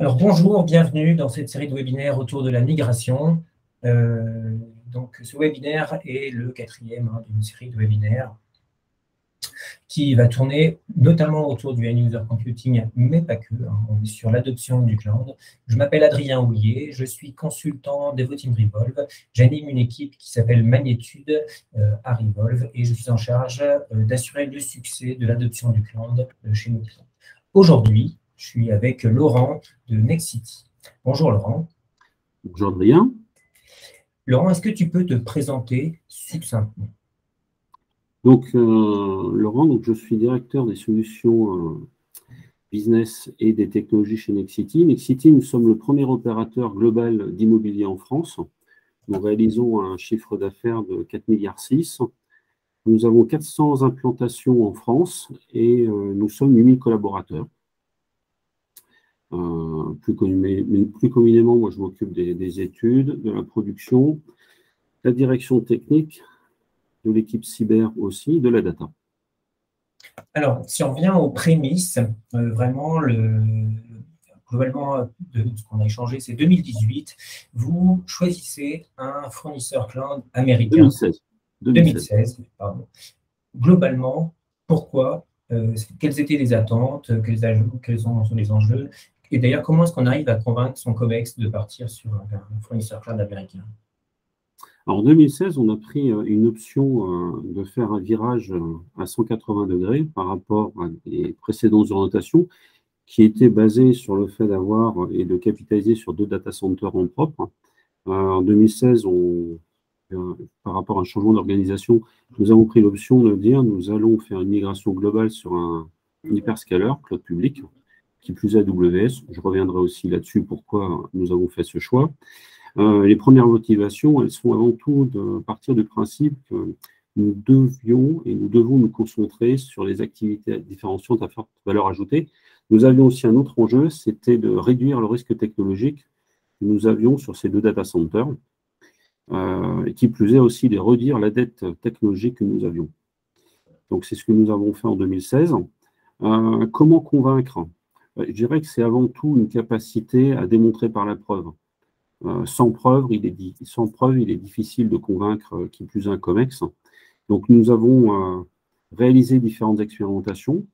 Alors bonjour, bienvenue dans cette série de webinaires autour de la migration. Donc ce webinaire est le quatrième d'une série de webinaires qui va tourner notamment autour du end-user computing, mais pas que. On est sur l'adoption du cloud. Je m'appelle Adrien Houlier, je suis consultant Devoteam Revolve. J'anime une équipe qui s'appelle Magnitude à Revolve et je suis en charge d'assurer le succès de l'adoption du cloud chez nos clients. Aujourd'hui, je suis avec Laurent de Nexity. Bonjour Laurent. Bonjour Adrien. Laurent, est-ce que tu peux te présenter succinctement? Donc, Laurent, je suis directeur des solutions business et des technologies chez Nexity. Nexity, nous sommes le premier opérateur global d'immobilier en France. Nous réalisons un chiffre d'affaires de 4,6 milliards. Nous avons 400 implantations en France et nous sommes 8 000 collaborateurs. Plus communément, moi, je m'occupe des études, de la production, de la direction technique, de l'équipe cyber aussi, de la data. Alors, si on revient aux prémices, vraiment, globalement, de ce qu'on a échangé, c'est 2018. Vous choisissez un fournisseur cloud américain. 2016, pardon. Globalement, pourquoi? Quelles étaient les attentes? Quels sont les enjeux? Et d'ailleurs, comment est-ce qu'on arrive à convaincre son COMEX de partir sur un fournisseur cloud américain? Alors, en 2016, on a pris une option de faire un virage à 180 degrés par rapport à des précédentes orientations qui étaient basées sur le fait d'avoir et de capitaliser sur 2 data centers en propre. En 2016, par rapport à un changement d'organisation, nous avons pris l'option de dire nous allons faire une migration globale sur un hyperscaler, cloud public, qui plus est AWS. Je reviendrai aussi là-dessus pourquoi nous avons fait ce choix. Les premières motivations, elles sont avant tout de partir du principe que nous devons nous concentrer sur les activités différenciantes à forte valeur ajoutée. Nous avions aussi un autre enjeu, c'était de réduire le risque technologique que nous avions sur ces 2 data centers, et qui plus est aussi de réduire la dette technologique que nous avions. Donc, c'est ce que nous avons fait en 2016. Comment convaincre? Je dirais que c'est avant tout une capacité à démontrer par la preuve. Sans preuve, il est difficile de convaincre qui plus est un COMEX. Donc, nous avons réalisé différentes expérimentations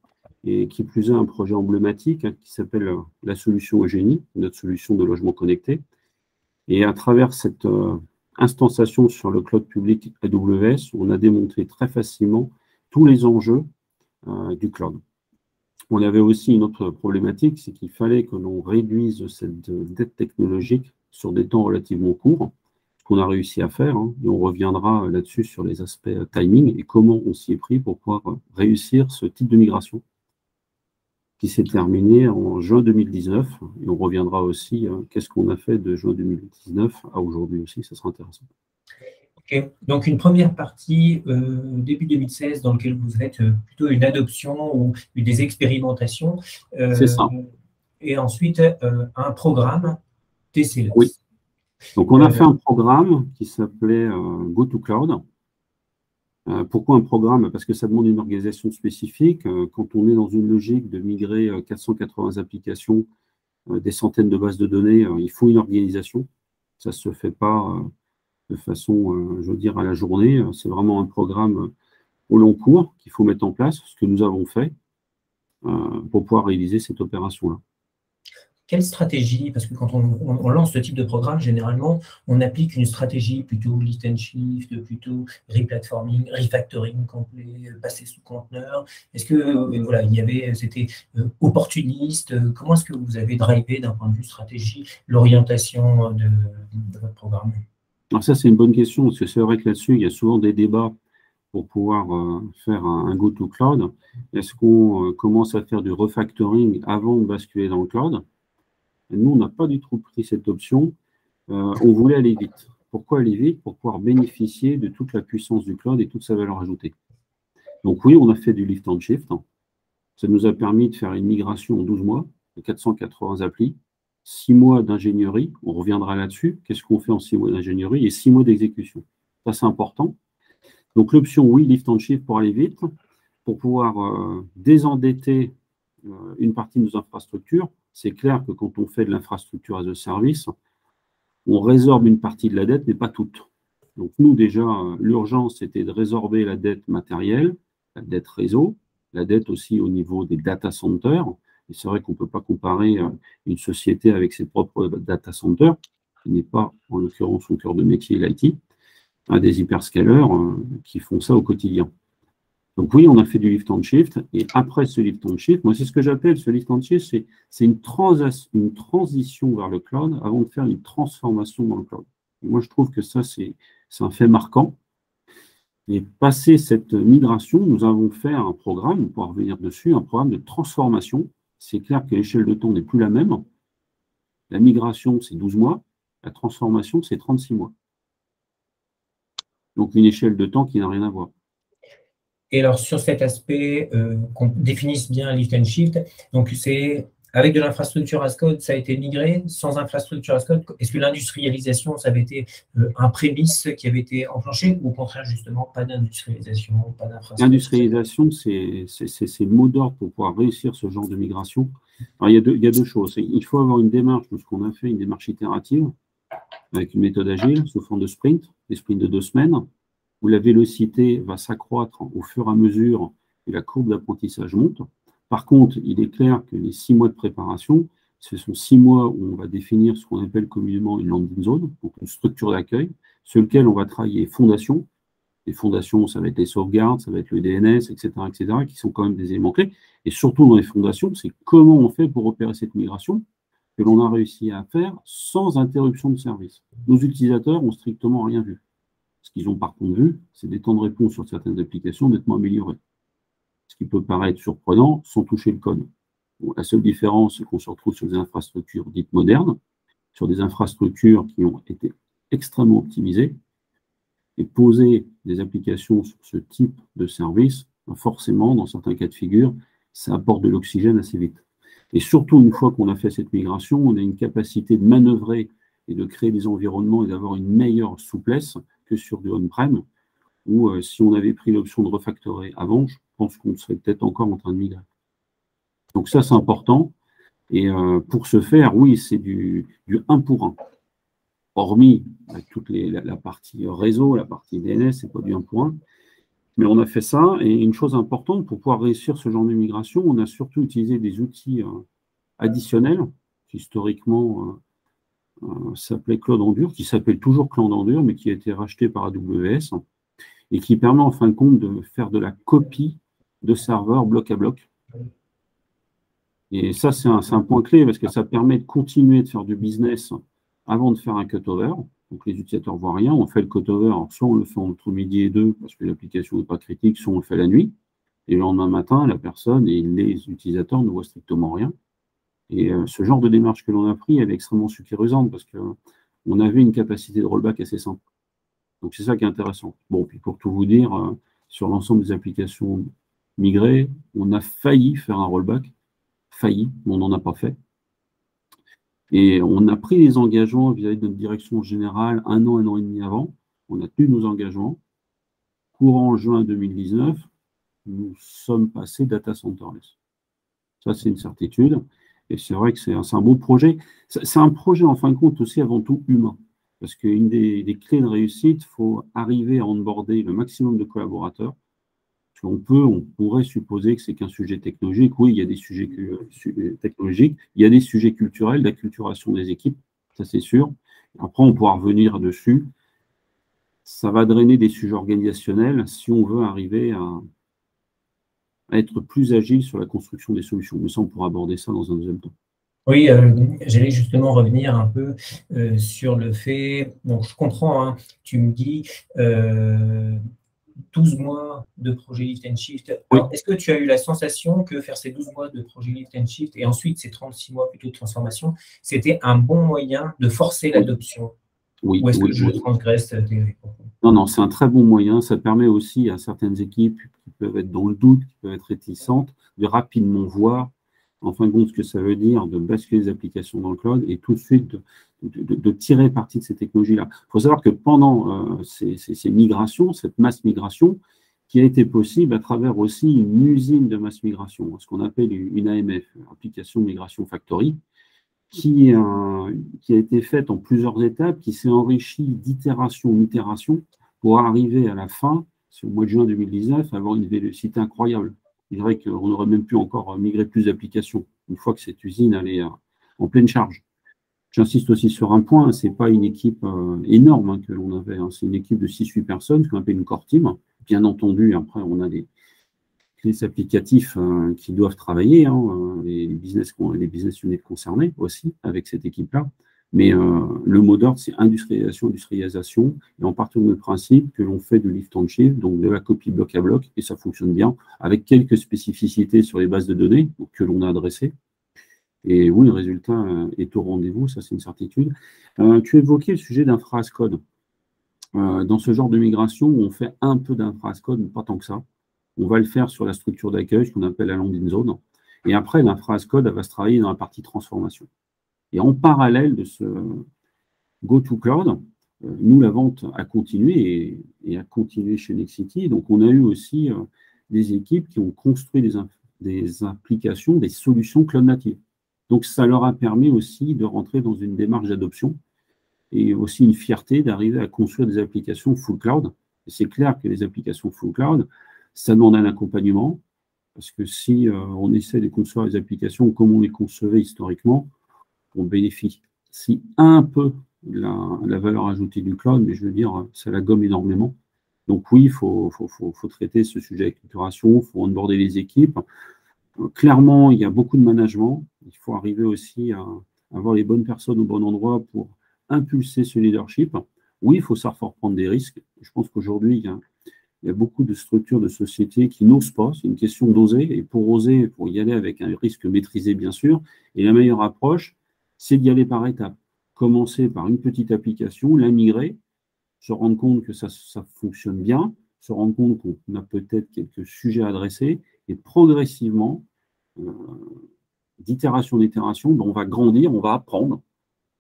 et qui plus est un projet emblématique qui s'appelle la solution Eugénie, notre solution de logement connecté. Et à travers cette instanciation sur le cloud public AWS, on a démontré très facilement tous les enjeux du cloud. On avait aussi une autre problématique, c'est qu'il fallait que l'on réduise cette dette technologique sur des temps relativement courts, ce qu'on a réussi à faire, et on reviendra là-dessus sur les aspects timing et comment on s'y est pris pour pouvoir réussir ce type de migration qui s'est terminé en juin 2019, et on reviendra aussi qu'est-ce qu'on a fait de juin 2019 à aujourd'hui aussi, ça sera intéressant. Ok, donc une première partie début 2016 dans laquelle vous êtes plutôt une adoption ou des expérimentations. C'est ça. Et ensuite un programme TCLS. Oui. Donc on a fait un programme qui s'appelait GoToCloud. Pourquoi un programme? Parce que ça demande une organisation spécifique. Quand on est dans une logique de migrer 480 applications, des centaines de bases de données, il faut une organisation. Ça ne se fait pas de façon, je veux dire, à la journée. C'est vraiment un programme au long cours qu'il faut mettre en place, ce que nous avons fait pour pouvoir réaliser cette opération-là. Quelle stratégie? Parce que quand on lance ce type de programme, généralement, on applique une stratégie plutôt lift and shift, plutôt replatforming, refactoring complet, passer sous conteneur. Est-ce que voilà, c'était opportuniste? Comment est-ce que vous avez drivé d'un point de vue stratégie l'orientation de votre programme? Alors ça, c'est une bonne question, parce que c'est vrai que là-dessus, il y a souvent des débats pour pouvoir faire un go-to-cloud. Est-ce qu'on commence à faire du refactoring avant de basculer dans le cloud? Nous, on n'a pas du tout pris cette option. On voulait aller vite. Pourquoi aller vite? Pour pouvoir bénéficier de toute la puissance du cloud et toute sa valeur ajoutée. Donc oui, on a fait du lift and shift. Ça nous a permis de faire une migration en 12 mois de 480 applis, 6 mois d'ingénierie. On reviendra là-dessus. Qu'est-ce qu'on fait en 6 mois d'ingénierie et 6 mois d'exécution? Ça, c'est important. Donc l'option, oui, lift and shift pour aller vite, pour pouvoir désendetter une partie de nos infrastructures, c'est clair que quand on fait de l'infrastructure as a service, on résorbe une partie de la dette, mais pas toute. Donc nous, déjà, l'urgence, c'était de résorber la dette matérielle, la dette réseau, la dette aussi au niveau des data centers. Et c'est vrai qu'on ne peut pas comparer une société avec ses propres data centers, qui n'est pas, en l'occurrence, son cœur de métier, l'IT, à des hyperscalers qui font ça au quotidien. Donc oui, on a fait du lift and shift, et après ce lift and shift, moi c'est ce que j'appelle ce lift and shift, c'est une transition vers le cloud avant de faire une transformation dans le cloud. Et moi je trouve que ça c'est un fait marquant. Et passé cette migration, nous avons fait un programme, on pourra revenir dessus, un programme de transformation. C'est clair que l'échelle de temps n'est plus la même. La migration c'est 12 mois, la transformation c'est 36 mois. Donc une échelle de temps qui n'a rien à voir. Et alors, sur cet aspect, qu'on définisse bien lift and shift, donc c'est avec de l'infrastructure as code, ça a été migré, sans infrastructure as code. Est-ce que l'industrialisation, ça avait été un prémisse qui avait été enclenché, ou au contraire, justement, pas d'industrialisation, pas d'infrastructure? L'industrialisation, c'est le mot d'ordre pour pouvoir réussir ce genre de migration. Alors, il y a deux choses. Il faut avoir une démarche, de ce qu'on a fait, une démarche itérative, avec une méthode agile, sous forme de sprint, des sprints de 2 semaines, où la vélocité va s'accroître au fur et à mesure et la courbe d'apprentissage monte. Par contre, il est clair que les 6 mois de préparation, ce sont 6 mois où on va définir ce qu'on appelle communément une landing zone, donc une structure d'accueil, sur lequel on va travailler les fondations. Les fondations, ça va être les sauvegardes, ça va être le DNS, etc., qui sont quand même des éléments clés. Et surtout dans les fondations, c'est comment on fait pour opérer cette migration que l'on a réussi à faire sans interruption de service. Nos utilisateurs n'ont strictement rien vu. Ce qu'ils ont par contre vu, c'est des temps de réponse sur certaines applications nettement améliorés. Ce qui peut paraître surprenant sans toucher le code. Bon, la seule différence, c'est qu'on se retrouve sur des infrastructures dites modernes, sur des infrastructures qui ont été extrêmement optimisées, et poser des applications sur ce type de service, forcément, dans certains cas de figure, ça apporte de l'oxygène assez vite. Et surtout, une fois qu'on a fait cette migration, on a une capacité de manœuvrer et de créer des environnements et d'avoir une meilleure souplesse que sur du on-prem, où si on avait pris l'option de refactorer avant, je pense qu'on serait peut-être encore en train de migrer. Donc ça, c'est important. Et pour ce faire, oui, c'est du 1 pour 1. Hormis avec toute la partie réseau, la partie DNS, c'est pas du 1 pour 1. Mais on a fait ça. Et une chose importante, pour pouvoir réussir ce genre de migration, on a surtout utilisé des outils additionnels, qui historiquement s'appelait Cloud Endure, qui s'appelle toujours Cloud Endure, mais qui a été racheté par AWS, et qui permet en fin de compte de faire de la copie de serveurs bloc à bloc. Et ça, c'est un point clé, parce que ça permet de continuer de faire du business avant de faire un cutover. Donc les utilisateurs ne voient rien, on fait le cutover, soit on le fait entre midi et 2, parce que l'application n'est pas critique, soit on le fait la nuit, et le lendemain matin, la personne et les utilisateurs ne voient strictement rien. Et ce genre de démarche que l'on a pris, elle est extrêmement sécurisante parce qu'on avait une capacité de rollback assez simple. Donc c'est ça qui est intéressant. Bon, puis pour tout vous dire, sur l'ensemble des applications migrées, on a failli faire un rollback, failli, mais on n'en a pas fait. Et on a pris des engagements vis-à-vis de notre direction générale un an et demi avant. On a tenu nos engagements. Courant juin 2019, nous sommes passés data centerless. Ça, c'est une certitude. Et c'est vrai que c'est un beau projet. C'est un projet, en fin de compte, aussi avant tout humain. Parce qu'une des clés de réussite, il faut arriver à onboarder le maximum de collaborateurs. On pourrait supposer que c'est qu'un sujet technologique. Oui, il y a des sujets technologiques, il y a des sujets culturels, d'acculturation des équipes, ça c'est sûr. Après, on pourra revenir dessus. Ça va drainer des sujets organisationnels si on veut arriver à être plus agile sur la construction des solutions. Mais ça, on pourra aborder ça dans un deuxième temps. Oui, j'allais justement revenir un peu sur le fait, donc je comprends, hein, tu me dis 12 mois de projet Lift and Shift. Alors, est-ce que tu as eu la sensation que faire ces 12 mois de projet Lift and Shift et ensuite ces 36 mois plutôt de transformation, c'était un bon moyen de forcer l'adoption? Oui. Ou est-ce que je transgresse tes propos? Non, c'est un très bon moyen. Ça permet aussi à certaines équipes qui peuvent être dans le doute, qui peuvent être réticentes, de rapidement voir, en fin de compte, ce que ça veut dire de basculer les applications dans le cloud et tout de suite de tirer parti de ces technologies-là. Il faut savoir que pendant ces migrations, cette masse migration, qui a été possible à travers aussi une usine de masse migration, ce qu'on appelle une AMF, Application Migration Factory, qui a été faite en plusieurs étapes, qui s'est enrichie d'itération en itération pour arriver à la fin, c'est au mois de juin 2019, à avoir une vélocité incroyable. Il est vrai qu'on aurait même pu encore migrer plus d'applications une fois que cette usine allait en pleine charge. J'insiste aussi sur un point, ce n'est pas une équipe énorme que l'on avait, c'est une équipe de 6-8 personnes, qu'on appelle une core team. Bien entendu, après, on a les applicatifs qui doivent travailler, les business units concernés aussi avec cette équipe-là. Mais le mot d'ordre, c'est industrialisation, industrialisation, et en partant du principe que l'on fait du lift and shift, donc de la copie bloc à bloc, et ça fonctionne bien, avec quelques spécificités sur les bases de données que l'on a adressées. Et oui, le résultat est au rendez-vous, ça c'est une certitude. Tu évoquais le sujet d'infra as code. Dans ce genre de migration, on fait un peu d'infra as code, mais pas tant que ça. On va le faire sur la structure d'accueil, ce qu'on appelle la landing zone. Et après, l'infra as code, elle va se travailler dans la partie transformation. Et en parallèle de ce go-to-cloud, nous, la vente a continué et a continué chez Nexity. Donc, on a eu aussi des équipes qui ont construit des applications, des solutions cloud natives. Donc, ça leur a permis aussi de rentrer dans une démarche d'adoption et aussi une fierté d'arriver à construire des applications full cloud. Et c'est clair que les applications full cloud, ça demande un accompagnement, parce que si on essaie de construire les applications comme on les concevait historiquement, on bénéficie un peu de la valeur ajoutée du cloud, mais je veux dire, ça la gomme énormément. Donc oui, il faut traiter ce sujet avec l'itération, il faut onboarder les équipes. Clairement, il y a beaucoup de management. Il faut arriver aussi à avoir les bonnes personnes au bon endroit pour impulser ce leadership. Oui, il faut savoir prendre des risques. Je pense qu'aujourd'hui, il y a beaucoup de structures de sociétés qui n'osent pas. C'est une question d'oser. Et pour oser, il faut y aller avec un risque maîtrisé, bien sûr. Et la meilleure approche, c'est d'y aller par étapes. Commencer par une petite application, la migrer, se rendre compte que ça fonctionne bien, se rendre compte qu'on a peut-être quelques sujets à adresser, et progressivement, d'itération en itération, on va grandir, on va apprendre.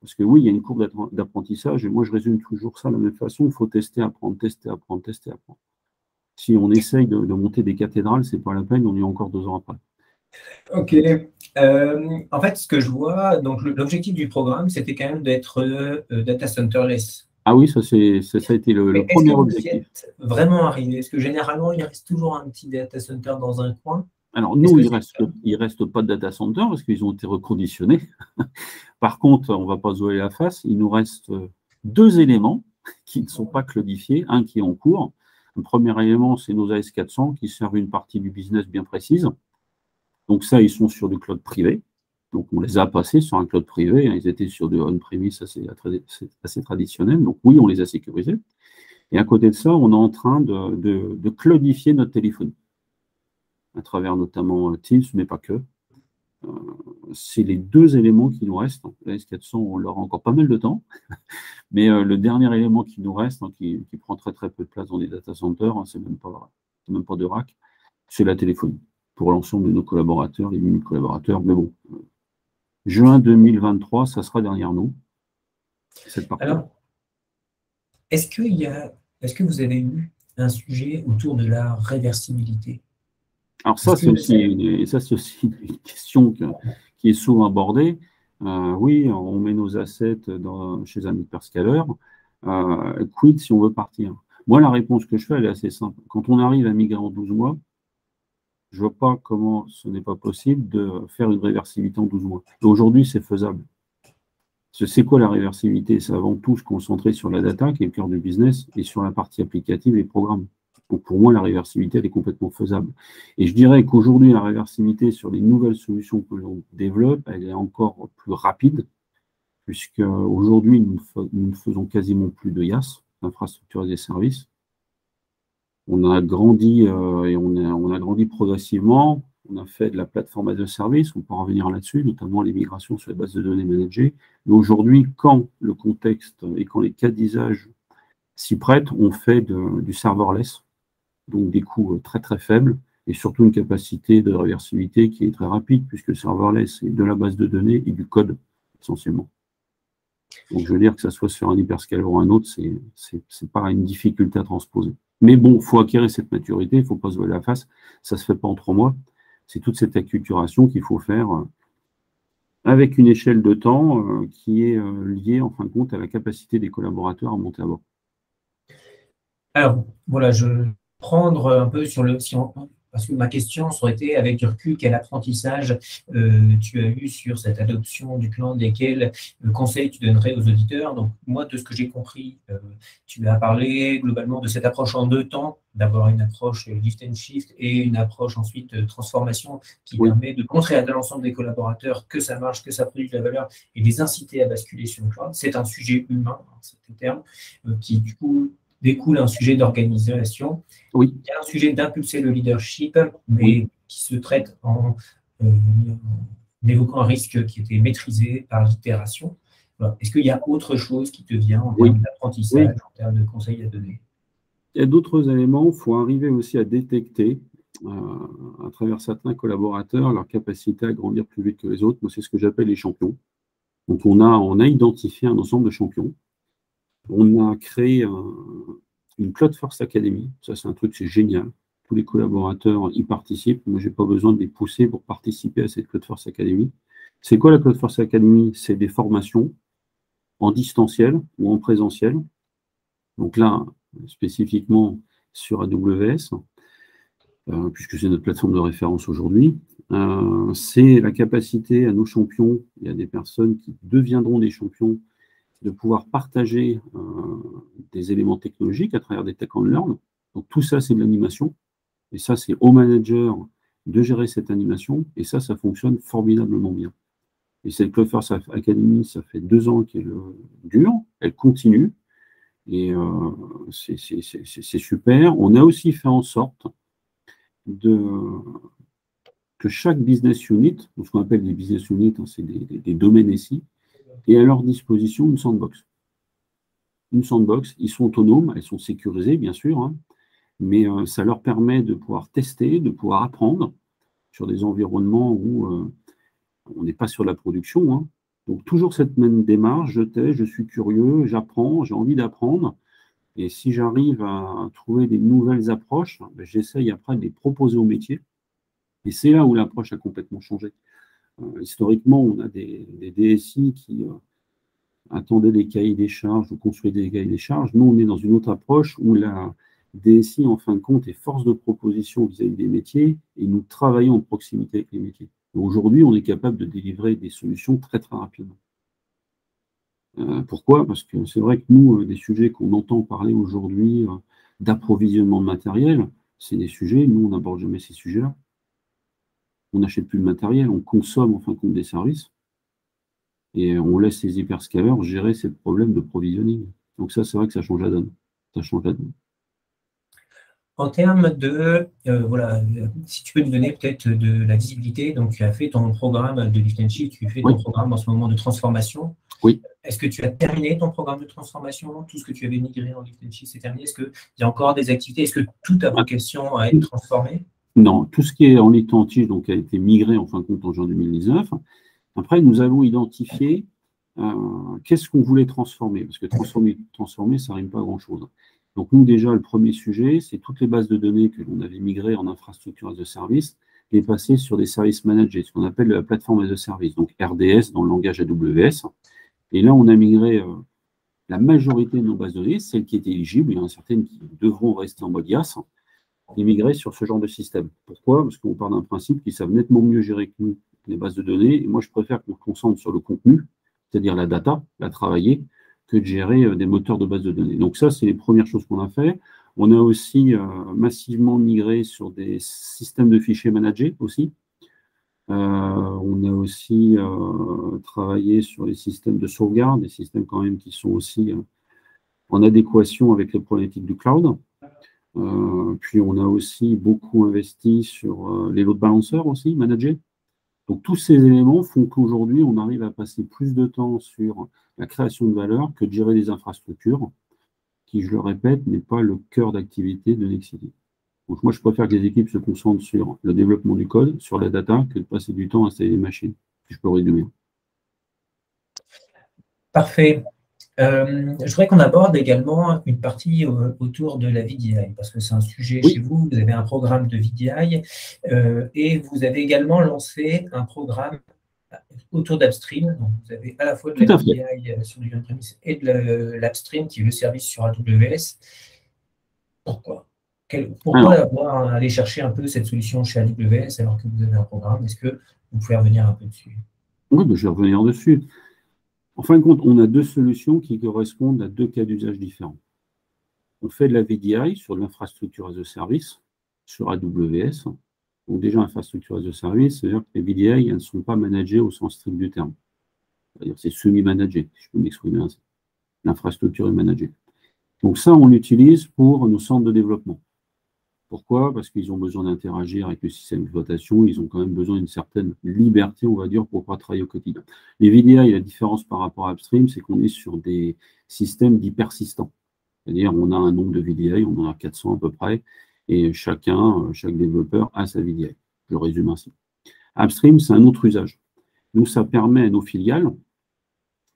Parce que oui, il y a une courbe d'apprentissage, et moi je résume toujours ça de la même façon, il faut tester, apprendre, tester, apprendre, tester, apprendre. Si on essaye de monter des cathédrales, ce n'est pas la peine, on y est encore 2 ans après. Ok. En fait, ce que je vois, donc l'objectif du programme, c'était quand même d'être data centerless. Ah oui, ça a été le premier objectif. Est-ce que vous y êtes vraiment arrivé? Est-ce que généralement, il reste toujours un petit data center dans un coin? Alors nous, il ne reste pas de data center parce qu'ils ont été reconditionnés. Par contre, on ne va pas se voiler la face, il nous reste 2 éléments qui ne sont pas cloudifiés, un qui est en cours. Le premier élément, c'est nos AS400 qui servent une partie du business bien précise. Donc ça, ils sont sur du cloud privé. Donc on les a passés sur un cloud privé. Ils étaient sur du on-premise assez traditionnel. Donc oui, on les a sécurisés. Et à côté de ça, on est en train de cloudifier notre téléphonie, à travers notamment Teams, mais pas que. C'est les 2 éléments qui nous restent. La S400, on leur a encore pas mal de temps. Mais le dernier élément qui nous reste, qui prend très très peu de place dans les data centers, c'est même pas de rack, c'est la téléphonie pour l'ensemble de nos collaborateurs, les 1000 collaborateurs. Mais bon, juin 2023, ça sera derrière nous, cette partie. Alors, est-ce que vous avez eu un sujet autour de la réversibilité? Alors ça, c'est aussi une question qui est souvent abordée. Oui, on met nos assets chez un hyperscaler. Quid si on veut partir? Moi, la réponse que je fais, elle est assez simple. Quand on arrive à migrer en 12 mois, je ne vois pas comment ce n'est pas possible de faire une réversibilité en 12 mois. Et aujourd'hui, c'est faisable. C'est quoi la réversibilité? C'est avant tout se concentrer sur la data, qui est le cœur du business, et sur la partie applicative et programmes. Donc pour moi, la réversibilité, elle est complètement faisable. Et je dirais qu'aujourd'hui, la réversibilité sur les nouvelles solutions que l'on développe, elle est encore plus rapide, puisque aujourd'hui, nous ne faisons quasiment plus de IaaS, infrastructure et services. On a grandi et on a grandi progressivement. On a fait de la plateforme as a service, on peut revenir là-dessus, notamment les migrations sur les bases de données managées. Mais aujourd'hui, quand le contexte et quand les cas d'usage s'y prêtent, on fait du serverless, donc des coûts très très faibles et surtout une capacité de réversibilité qui est très rapide, puisque le serverless, c'est de la base de données et du code, essentiellement. Donc je veux dire que ça soit sur un hyperscaler ou un autre, c'est pas une difficulté à transposer. Mais bon, il faut acquérir cette maturité, il ne faut pas se voiler la face, ça ne se fait pas en 3 mois. C'est toute cette acculturation qu'il faut faire avec une échelle de temps qui est liée, en fin de compte, à la capacité des collaborateurs à monter à bord. Alors, voilà, je vais prendre un peu sur le... parce que ma question aurait été, avec du recul, quel apprentissage tu as eu sur cette adoption du plan, desquels conseils tu donnerais aux auditeurs. Donc, moi, de ce que j'ai compris, tu as parlé globalement de cette approche en 2 temps, d'avoir une approche lift and shift et une approche ensuite transformation qui permet de montrer à l'ensemble des collaborateurs que ça marche, que ça produit de la valeur et les inciter à basculer sur le cloud. C'est un sujet humain, c'est le terme, qui du coup découle un sujet d'organisation. Oui. Il y a un sujet d'impulser le leadership, mais qui se traite en évoquant un risque qui était maîtrisé par l'itération. Voilà. Est-ce qu'il y a autre chose qui te vient en termes d'apprentissage, en termes de conseils à donner? Il y a d'autres éléments. Il faut arriver aussi à détecter, à travers certains collaborateurs, leur capacité à grandir plus vite que les autres. Moi, c'est ce que j'appelle les champions. Donc, on a identifié un ensemble de champions. On a créé une Cloud First Academy. Ça, c'est un truc, c'est génial. Tous les collaborateurs y participent. Moi, je n'ai pas besoin de les pousser pour participer à cette Cloud First Academy. C'est quoi la Cloud First Academy? C'est des formations en distanciel ou en présentiel. Donc là, spécifiquement sur AWS, puisque c'est notre plateforme de référence aujourd'hui. C'est la capacité à nos champions, il y a des personnes qui deviendront des champions, de pouvoir partager des éléments technologiques à travers des Tech and Learn. Donc tout ça, c'est de l'animation. Et ça, c'est au manager de gérer cette animation. Et ça fonctionne formidablement bien. Et cette Cloud First Academy, ça fait 2 ans qu'elle dure. Elle continue. Et c'est super. On a aussi fait en sorte que chaque business unit, ce qu'on appelle des business units, c'est des domaines ici, et à leur disposition une sandbox. Une sandbox, ils sont autonomes, elles sont sécurisées, bien sûr, hein, mais ça leur permet de pouvoir tester, de pouvoir apprendre sur des environnements où on n'est pas sur la production. Hein. Donc, toujours cette même démarche, je teste, je suis curieux, j'apprends, j'ai envie d'apprendre. Et si j'arrive à trouver des nouvelles approches, ben, j'essaye après de les proposer au métier. Et c'est là où l'approche a complètement changé. Historiquement, on a des DSI qui attendaient des cahiers des charges ou construisaient des cahiers des charges. Nous, on est dans une autre approche où la DSI, en fin de compte, est force de proposition vis-à-vis des métiers et nous travaillons en proximité avec les métiers. Aujourd'hui, on est capable de délivrer des solutions très, très rapidement. Pourquoi? Parce que c'est vrai que nous, des sujets qu'on entend parler aujourd'hui d'approvisionnement de matériel, c'est des sujets, nous, on n'aborde jamais ces sujets-là. On n'achète plus de matériel, on consomme en fin de compte des services et on laisse les hyperscalers gérer ces problèmes de provisioning. Donc ça, c'est vrai que ça change la donne. Ça change la donne. En termes de, voilà, si tu peux nous donner peut-être de la visibilité, donc tu as fait ton programme de Lift and Shift, tu fais ton programme en ce moment de transformation. Oui. Est-ce que tu as terminé ton programme de transformation? Tout ce que tu avais migré en Lift and Shift, c'est terminé? Est-ce qu'il y a encore des activités? Est-ce que tout a vocation à être transformé? Non, tout ce qui est en Lift and Shift donc, a été migré en fin de compte en juin 2019. Après, nous avons identifié qu'est-ce qu'on voulait transformer, parce que transformer, ça ne rime pas à grand-chose. Donc nous, déjà, le premier sujet, c'est toutes les bases de données que l'on avait migrées en infrastructure as a service, les passer sur des services managés, ce qu'on appelle la plateforme as a service, donc RDS dans le langage AWS. Et là, on a migré la majorité de nos bases de données, celles qui étaient éligibles, il y en a certaines qui devront rester en mode IaaS, et migrer sur ce genre de système. Pourquoi? Parce qu'on part d'un principe qu'ils savent nettement mieux gérer que nous les bases de données, et moi, je préfère qu'on se concentre sur le contenu, c'est-à-dire la data, la travailler, que de gérer des moteurs de base de données. Donc ça, c'est les premières choses qu'on a fait. On a aussi massivement migré sur des systèmes de fichiers managés aussi. On a aussi travaillé sur les systèmes de sauvegarde, des systèmes quand même qui sont aussi en adéquation avec les problématiques du cloud. Puis on a aussi beaucoup investi sur les load balancers aussi, managés. Donc tous ces éléments font qu'aujourd'hui, on arrive à passer plus de temps sur la création de valeur que de gérer des infrastructures, qui, je le répète, n'est pas le cœur d'activité de Nexity. Donc moi, je préfère que les équipes se concentrent sur le développement du code, sur la data, que de passer du temps à installer des machines, si je peux résumer. Parfait. Je voudrais qu'on aborde également une partie autour de la VDI, parce que c'est un sujet chez vous, vous avez un programme de VDI, et vous avez également lancé un programme autour d'Upstream. Donc, vous avez à la fois de la VDI sur du on-premise et de l'Upstream, qui est le service sur AWS. Pourquoi aller chercher un peu cette solution chez AWS alors que vous avez un programme? Est-ce que vous pouvez revenir un peu dessus? Oui, je vais revenir dessus. En fin de compte, on a deux solutions qui correspondent à deux cas d'usage différents. On fait de la VDI sur de l'infrastructure as a service, sur AWS. Donc déjà, infrastructure as a service, c'est-à-dire que les VDI elles ne sont pas managées au sens strict du terme. C'est-à-dire c'est semi-managé, si je peux m'exprimer ainsi. L'infrastructure est managée. Donc ça, on l'utilise pour nos centres de développement. Pourquoi? Parce qu'ils ont besoin d'interagir avec le système d'exploitation, ils ont quand même besoin d'une certaine liberté, on va dire, pour pouvoir travailler au quotidien. Les VDI, la différence par rapport à Upstream, c'est qu'on est sur des systèmes dits persistants. C'est-à-dire, on a un nombre de VDI, on en a 400 à peu près, et chaque développeur a sa VDI. Je résume ainsi. Upstream, c'est un autre usage. Nous, ça permet à nos filiales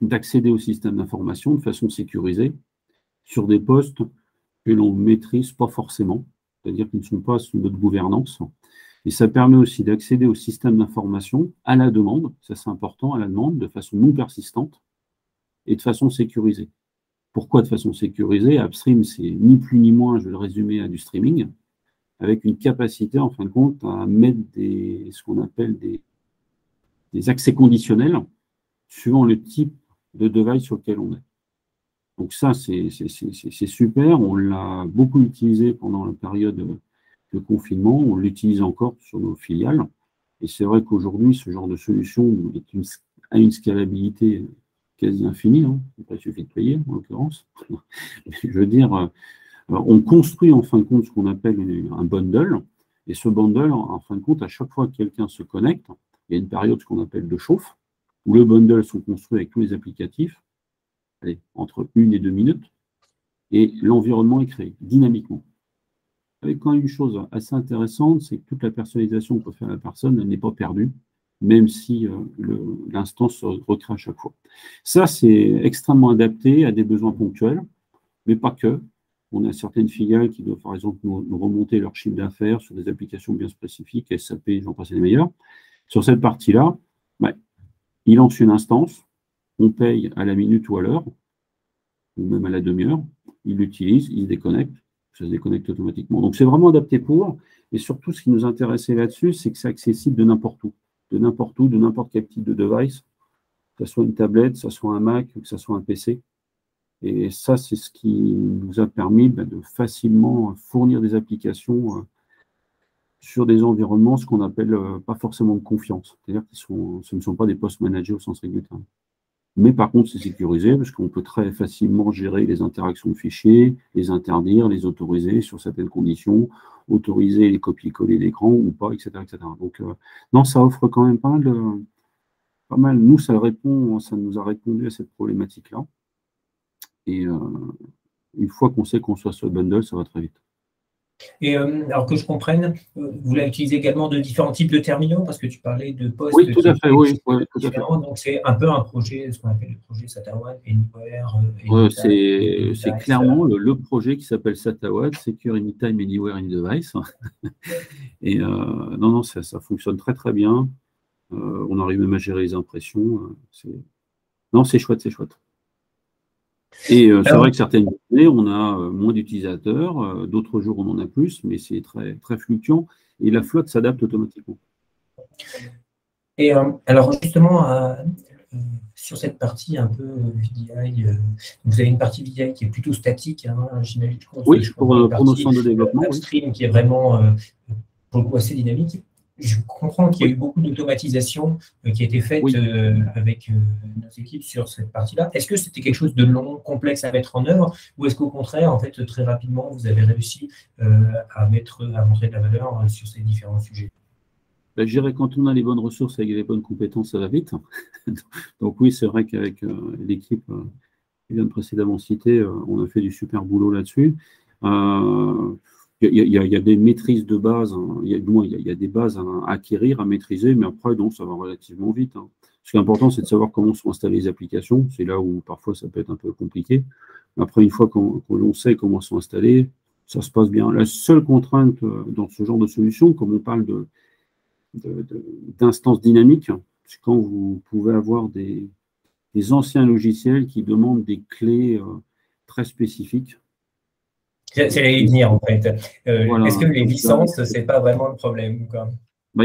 d'accéder au système d'information de façon sécurisée sur des postes que l'on ne maîtrise pas forcément, c'est-à-dire qu'ils ne sont pas sous notre gouvernance. Et ça permet aussi d'accéder au système d'information à la demande, ça c'est important, à la demande, de façon non persistante et de façon sécurisée. Pourquoi de façon sécurisée? Upstream, c'est ni plus ni moins, je vais le résumer, à du streaming, avec une capacité, en fin de compte, à mettre ce qu'on appelle des accès conditionnels suivant le type de device sur lequel on est. Donc ça, c'est super. On l'a beaucoup utilisé pendant la période de confinement. On l'utilise encore sur nos filiales. Et c'est vrai qu'aujourd'hui, ce genre de solution a une scalabilité quasi infinie. Hein. Il suffit de payer, en l'occurrence. Je veux dire, on construit en fin de compte ce qu'on appelle un bundle. Et ce bundle, en fin de compte, à chaque fois que quelqu'un se connecte, il y a une période, ce qu'on appelle de chauffe, où le bundle sont construits avec tous les applicatifs, entre 1 et 2 minutes, et l'environnement est créé dynamiquement. Avec quand même une chose assez intéressante, c'est que toute la personnalisation que peut faire la personne, elle n'est pas perdue, même si l'instance se recrée à chaque fois. Ça, c'est extrêmement adapté à des besoins ponctuels, mais pas que. On a certaines filiales qui doivent, par exemple, nous remonter leur chiffre d'affaires sur des applications bien spécifiques, SAP, j'en passe les meilleurs. Sur cette partie-là, il lance une instance, on paye à la minute ou à l'heure, ou même à la demi-heure, il l'utilise, il se déconnecte, ça se déconnecte automatiquement. Donc c'est vraiment adapté pour, et surtout ce qui nous intéressait là-dessus, c'est que c'est accessible de n'importe où, de n'importe quel type de device, que ce soit une tablette, que ce soit un Mac, que ce soit un PC. Et ça, c'est ce qui nous a permis de facilement fournir des applications sur des environnements, ce qu'on appelle pas forcément de confiance. C'est-à-dire que ce ne sont pas des postes managés au sens régulier. Mais par contre, c'est sécurisé parce qu'on peut très facilement gérer les interactions de fichiers, les interdire, les autoriser sur certaines conditions, autoriser les copier-coller d'écran ou pas, etc., etc. Donc, non, ça offre quand même pas mal. Nous, ça nous a répondu à cette problématique-là. Et une fois qu'on sait qu'on soit sur le bundle, ça va très vite. Et alors que je comprenne, vous l'avez utilisé également de différents types de terminaux, parce que tu parlais de postes. Oui, tout à fait, oui. Tout à fait. Donc, c'est un peu un projet, ce qu'on appelle le projet SATA-WAD, Anywhere. C'est clairement le projet qui s'appelle SATA-WAD, Secure Anytime, Anywhere, Any Device. Et non, ça fonctionne très, très bien. On arrive même à gérer les impressions. Non, c'est chouette, c'est chouette. Et c'est vrai que certaines journées, on a moins d'utilisateurs, d'autres jours, on en a plus, mais c'est très, très fluctuant. Et la flotte s'adapte automatiquement. Et alors, justement, sur cette partie un peu VDI, vous avez une partie VDI qui est plutôt statique, hein, j'imagine. Oui, pour nos centres de développement. Upstream, qui est vraiment, pour le coup, assez dynamique. Je comprends qu'il y a eu beaucoup d'automatisation qui a été faite avec nos équipes sur cette partie-là. Est-ce que c'était quelque chose de long, complexe à mettre en œuvre, ou est-ce qu'au contraire, en fait, très rapidement, vous avez réussi à montrer de la valeur sur ces différents sujets? Je dirais quand on a les bonnes ressources avec les bonnes compétences, ça va vite. Donc oui, c'est vrai qu'avec l'équipe qui vient de précédemment citer, on a fait du super boulot là-dessus. Il y a des maîtrises de base, hein. Il y a des bases à acquérir, à maîtriser, mais après, non, ça va relativement vite. Hein. Ce qui est important, c'est de savoir comment sont installées les applications. C'est là où parfois ça peut être un peu compliqué. Après, une fois qu'on sait comment sont installées, ça se passe bien. La seule contrainte dans ce genre de solution, comme on parle d'instances dynamiques, C'est quand vous pouvez avoir des anciens logiciels qui demandent des clés très spécifiques. C'est les venir, en fait. Voilà. Est-ce que les licences, c'est pas vraiment le problème, quoi?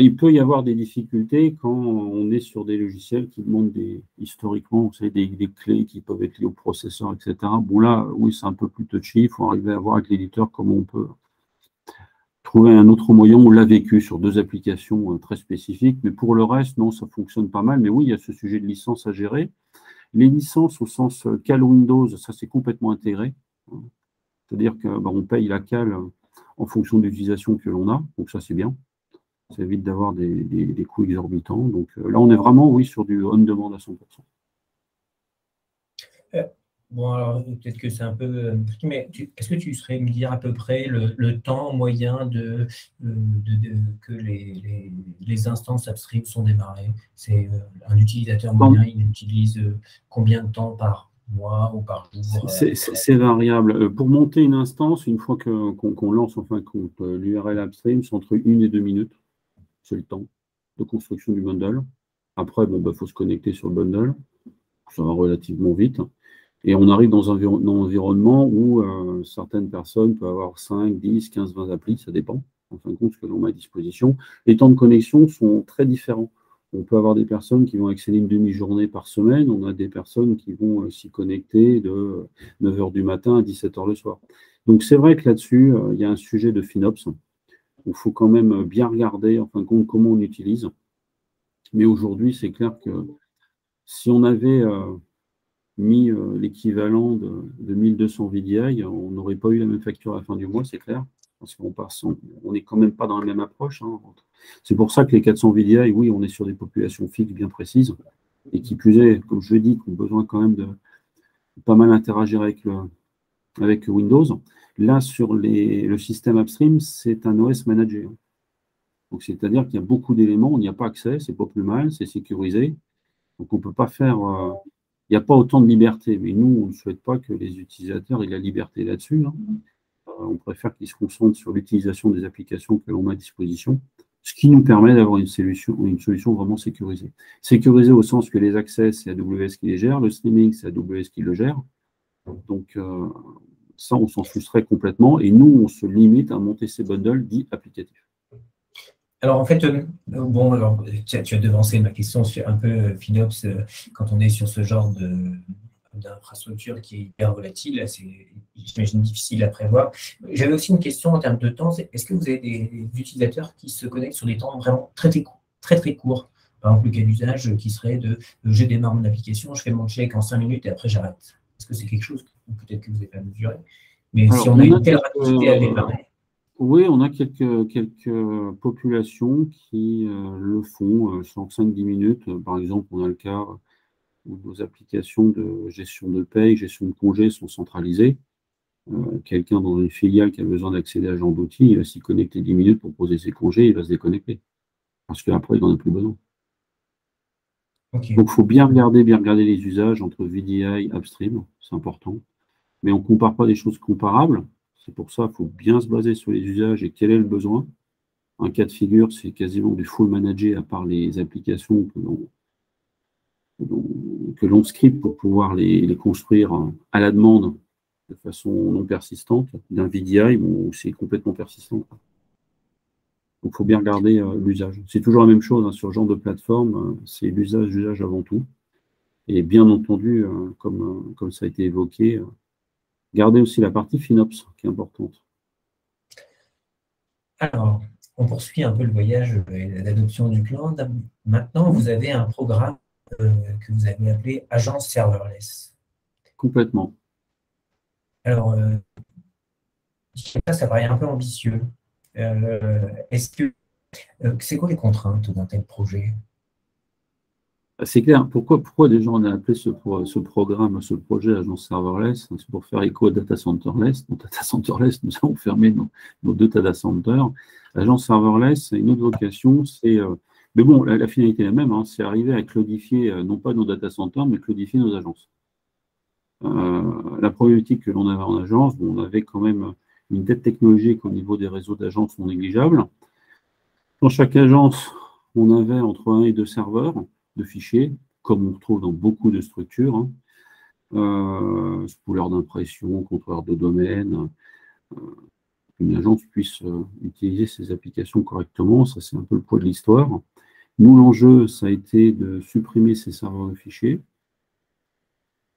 Il peut y avoir des difficultés quand on est sur des logiciels qui demandent historiquement, vous savez, des clés qui peuvent être liées au processeur, etc. Bon, là, oui, c'est un peu plus touchy. Il faut arriver à voir avec l'éditeur comment on peut trouver un autre moyen. On l'a vécu sur 2 applications très spécifiques, mais pour le reste, non, ça fonctionne pas mal. Mais oui, il y a ce sujet de licence à gérer. Les licences au sens CAL Windows, ça c'est complètement intégré. C'est-à-dire qu'on paye la CAL en fonction de l'utilisation que l'on a, donc ça c'est bien. Ça évite d'avoir des coûts exorbitants. Donc là, on est vraiment, oui, sur du on-demand à 100%. Bon, alors peut-être que c'est un peu tricky, mais est-ce que tu saurais me dire à peu près le temps moyen que les instances upstream sont démarrées? C'est un utilisateur moyen, il utilise combien de temps par mois ou par jour? C'est variable. Pour monter une instance, une fois qu'on lance en fin de compte l'URL upstream, c'est entre 1 et 2 minutes. C'est le temps de construction du bundle. Après, faut se connecter sur le bundle. Ça va relativement vite. Et on arrive dans un environnement où certaines personnes peuvent avoir 5, 10, 15, 20 applis, ça dépend, en fin de compte, ce que l'on met à disposition. Les temps de connexion sont très différents. On peut avoir des personnes qui vont accéder une demi-journée par semaine, on a des personnes qui vont s'y connecter de 9 h du matin à 17 h le soir. Donc c'est vrai que là-dessus, il y a un sujet de FinOps. Il faut quand même bien regarder, en fin de compte, comment on utilise. Mais aujourd'hui, c'est clair que si on avait mis l'équivalent de 1200 VDI, on n'aurait pas eu la même facture à la fin du mois, c'est clair. Parce qu'on n'est quand même pas dans la même approche. C'est pour ça que les 400 VDI, oui, on est sur des populations fixes bien précises. Et qui plus est, comme je l'ai dit, qui ont besoin quand même de pas mal interagir avec Windows. Là, sur le système upstream, c'est un OS managé. Donc, c'est-à-dire qu'il y a beaucoup d'éléments, on n'y a pas accès, c'est pas plus mal, c'est sécurisé. Donc, on ne peut pas faire. Il n'y a pas autant de liberté. Mais nous, on ne souhaite pas que les utilisateurs aient la liberté là-dessus. On préfère qu'ils se concentrent sur l'utilisation des applications que l'on met à disposition, ce qui nous permet d'avoir une solution vraiment sécurisée. Sécurisée au sens que les accès, c'est AWS qui les gère, le streaming, c'est AWS qui le gère. Donc, ça, on s'en soustrait complètement. Et nous, on se limite à monter ces bundles dits applicatifs. Alors, en fait, tu as devancé ma question sur un peu FinOps quand on est sur ce genre d'infrastructure qui est hyper volatile. C'est, j'imagine, difficile à prévoir. J'avais aussi une question en termes de temps. Est-ce que vous avez des utilisateurs qui se connectent sur des temps vraiment très, très courts? Par exemple, le cas d'usage qui serait je démarre mon application, je fais mon check en 5 minutes et après j'arrête. Est-ce que c'est quelque chose que peut-être que vous n'avez pas mesuré? Mais alors, si on a une telle rapidité à démarrer. Oui, on a quelques populations qui le font sur 5-10 minutes. Par exemple, on a le cas où nos applications de gestion de paye, gestion de congés sont centralisées. Quelqu'un dans une filiale qui a besoin d'accéder à ce genre d'outils, il va s'y connecter 10 minutes pour poser ses congés, il va se déconnecter. Parce qu'après, il n'en a plus besoin. Okay. Donc, il faut bien regarder les usages entre VDI, upstream, c'est important. Mais on ne compare pas des choses comparables. C'est pour ça qu'il faut bien se baser sur les usages et quel est le besoin. Un cas de figure, c'est quasiment du full manager à part les applications que l'on script pour pouvoir les construire à la demande de façon non persistante. D'un VDI, c'est complètement persistant. Donc, il faut bien regarder l'usage. C'est toujours la même chose sur ce genre de plateforme, c'est l'usage avant tout. Et bien entendu, comme ça a été évoqué, gardez aussi la partie FinOps qui est importante. Alors, on poursuit un peu le voyage et l'adoption du cloud. Maintenant, vous avez un programme que vous avez appelé Agence Serverless. Complètement. Alors, ça paraît un peu ambitieux. C'est quoi les contraintes d'un tel projet? C'est clair. Pourquoi déjà on a appelé ce projet Agence Serverless? C'est pour faire écho à Data Centerless. Dans Data Centerless, nous avons fermé nos 2 data centers. Agence Serverless, c'est une autre vocation. Mais bon, la finalité est la même. C'est arriver à cloudifier, non pas nos data centers, mais cloudifier nos agences. La problématique que l'on avait en agence, on avait quand même une dette technologique au niveau des réseaux d'agences non négligeable. Dans chaque agence, on avait entre 1 et 2 serveurs. de fichiers, comme on retrouve dans beaucoup de structures, spooler d'impression, contrôleur de domaine, qu'une agence puisse utiliser ces applications correctement. Ça, c'est un peu le poids de l'histoire. Nous, l'enjeu, ça a été de supprimer ces serveurs de fichiers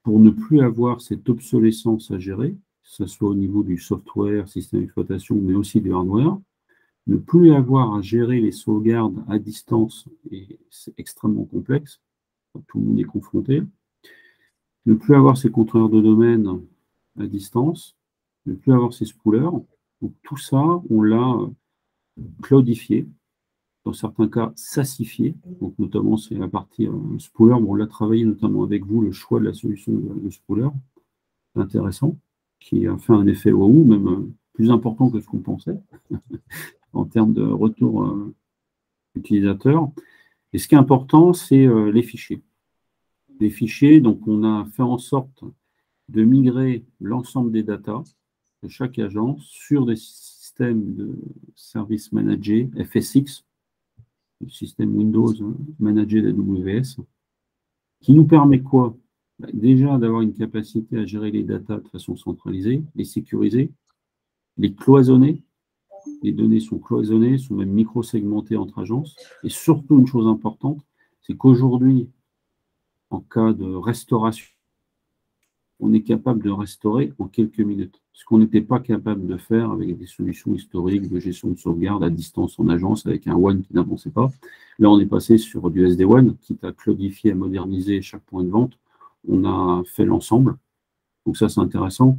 pour ne plus avoir cette obsolescence à gérer, que ce soit au niveau du software, système d'exploitation, mais aussi du hardware. Ne plus avoir à gérer les sauvegardes à distance, et c'est extrêmement complexe, tout le monde est confronté. Ne plus avoir ces contrôleurs de domaine à distance, ne plus avoir ces spoolers. Donc tout ça, on l'a cloudifié, dans certains cas sassifié, donc notamment c'est la partie spooler, on l'a travaillé notamment avec vous, le choix de la solution de spooler, intéressant, qui a fait un effet waouh, même plus important que ce qu'on pensait, en termes de retour utilisateur. Et ce qui est important, c'est les fichiers. Les fichiers, donc on a fait en sorte de migrer l'ensemble des datas de chaque agence sur des systèmes de services managés, FSX, le système Windows managé d'AWS, qui nous permet quoi? Déjà d'avoir une capacité à gérer les datas de façon centralisée, les sécuriser, les cloisonner. Les données sont cloisonnées, sont même micro-segmentées entre agences. Et surtout, une chose importante, c'est qu'aujourd'hui, en cas de restauration, on est capable de restaurer en quelques minutes. Ce qu'on n'était pas capable de faire avec des solutions historiques de gestion de sauvegarde à distance en agence avec un WAN qui n'avançait pas. Là, on est passé sur du SD-WAN, quitte à cloudifier, à moderniser chaque point de vente. On a fait l'ensemble. Donc ça, c'est intéressant.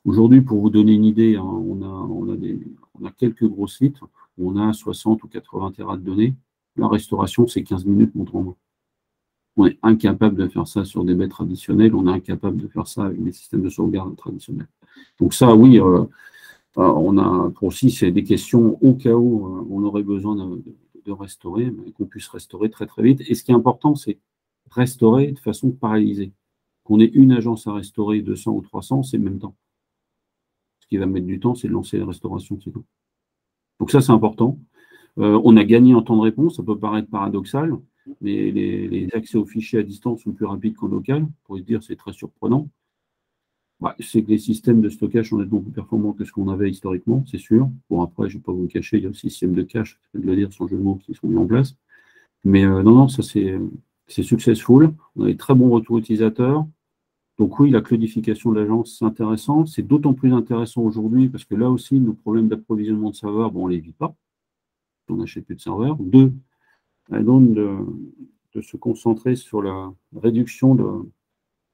Aujourd'hui, pour vous donner une idée, hein, on a quelques gros sites où on a 60 ou 80 Tera de données. La restauration, c'est 15 minutes montre en main. On est incapable de faire ça sur des baies traditionnelles, on est incapable de faire ça avec des systèmes de sauvegarde traditionnels. Donc ça, oui, on a aussi, c'est des questions au cas où on aurait besoin de restaurer, mais qu'on puisse restaurer très très vite. Et ce qui est important, c'est restaurer de façon paralysée. Qu'on ait une agence à restaurer, 200 ou 300, c'est le même temps. Ce qui va mettre du temps, c'est de lancer la restauration. Donc ça, c'est important. On a gagné en temps de réponse, ça peut paraître paradoxal, mais les accès aux fichiers à distance sont plus rapides qu'en local. Pour se dire, c'est très surprenant. C'est que les systèmes de stockage sont nettement plus performants que ce qu'on avait historiquement, c'est sûr. Bon, après, je ne vais pas vous le cacher, il y a aussi des systèmes de cache, c'est de le dire sans jeu de mots, qui sont mis en place. Mais non, ça c'est successful. On a des très bons retours utilisateurs. Donc oui, la cloudification de l'agence, c'est intéressant. C'est d'autant plus intéressant aujourd'hui parce que là aussi, nos problèmes d'approvisionnement de serveurs, bon, on ne les vit pas. On n'achète plus de serveurs. Deux, donc de se concentrer sur la réduction de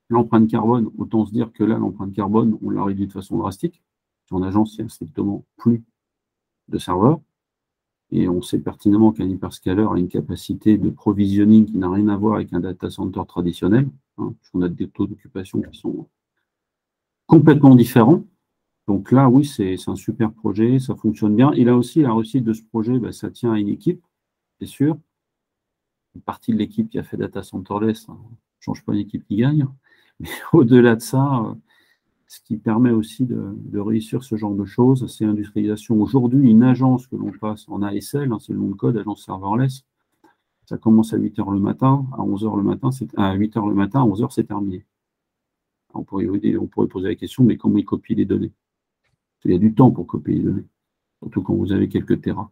l'empreinte carbone. Autant se dire que là, l'empreinte carbone, on l'a réduit de façon drastique. En agence, il n'y a strictement plus de serveurs. Et on sait pertinemment qu'un hyperscaler a une capacité de provisioning qui n'a rien à voir avec un data center traditionnel. On a des taux d'occupation qui sont complètement différents. Donc là, oui, c'est un super projet, ça fonctionne bien. Et là aussi, la réussite de ce projet, ça tient à une équipe, c'est sûr. Une partie de l'équipe qui a fait Data Centerless, ne change pas une équipe qui gagne. Mais au-delà de ça, ce qui permet aussi de réussir ce genre de choses, c'est l'industrialisation. Aujourd'hui, une agence que l'on passe en ASL, c'est le nom de code, agence serverless, ça commence à 8 h le matin, à 11 h le matin, à 8 h le matin, à 11 h c'est terminé. On pourrait poser la question, mais comment ils copient les données? Il y a du temps pour copier les données, surtout quand vous avez quelques terras.